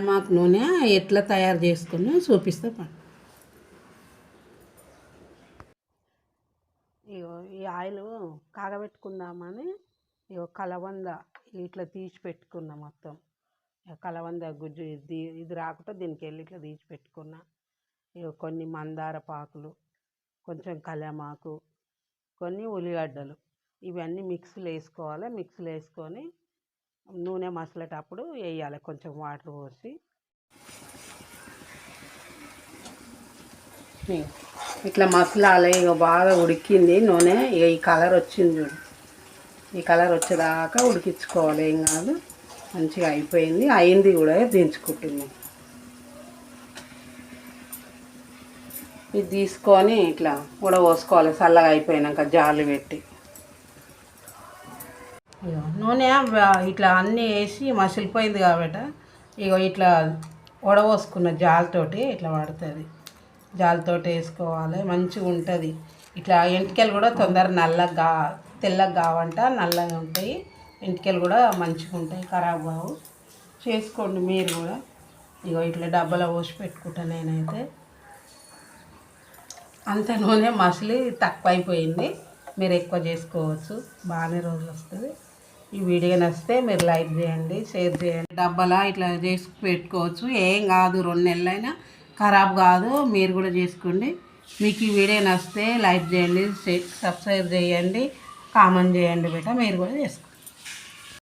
కళ్యామాకు నూనె ఎట్లా తయారు చేసుకుని చూపిస్తా పని. ఇగో ఈ ఆయిల్ కాగబెట్టుకుందామని ఇగో కలవంద ఇట్లా తీసి పెట్టుకున్నా. మొత్తం కలవంద గుజ్జు ఇది రాకుండా దీనికి వెళ్ళి ఇట్లా తీసి పెట్టుకున్నా. ఇగో కొన్ని మందార పాకులు, కొంచెం కళ్యామాకు, కొన్ని ఉల్లిగడ్డలు, ఇవన్నీ మిక్సీలో వేసుకోవాలి. మిక్సీలో వేసుకొని నూనె మసలేటప్పుడు వేయాలి కొంచెం వాటర్ పోసి. ఇట్లా మసలాలి. ఇక బాగా ఉడికింది నూనె. ఇక ఈ కలర్ వచ్చింది చూడు, ఈ కలర్ వచ్చేదాకా ఉడికించుకోవాలి. ఏం కాదు, మంచిగా అయిపోయింది. అయింది కూడా, దించుకుంటుంది. ఇది తీసుకొని ఇట్లా పోసుకోవాలి చల్లగా అయిపోయినాక జాలి పెట్టి. నూనె ఇట్లా అన్నీ వేసి మసిలిపోయింది కాబట్టి ఇక ఇట్లా వడపోసుకున్న జాలితోటి ఇట్లా పడుతుంది. జాలితోటి వేసుకోవాలి, మంచిగా ఉంటుంది. ఇట్లా ఎంటికలు కూడా తొందర తెల్లగా కావంట, నల్లగా ఉంటాయి. ఎంటికలు కూడా మంచిగా ఉంటాయి, ఖరాబ్ కావు. చేసుకోండి మీరు కూడా. ఇగో ఇట్లా డబ్బాలో పోసి పెట్టుకుంటాను నేనైతే. అంత నూనె మసిలి తక్కువ అయిపోయింది, మీరు ఎక్కువ చేసుకోవచ్చు, బాగానే రోజులు వస్తుంది. ఈ వీడియో నచ్చితే మీరు లైక్ చేయండి, షేర్ చేయండి. డబ్బాలా ఇట్లా చేసి పెట్టుకోవచ్చు, ఏం కాదు, 2 నెలలైనా ఖరాబ్ కాదు. మీరు కూడా చేసుకోండి. మీకు ఈ వీడియో నచ్చితే లైక్ చేయండి, సబ్స్క్రైబ్ చేయండి, కామెంట్ చేయండి బేటా. మీరు కూడా చేసుకోండి.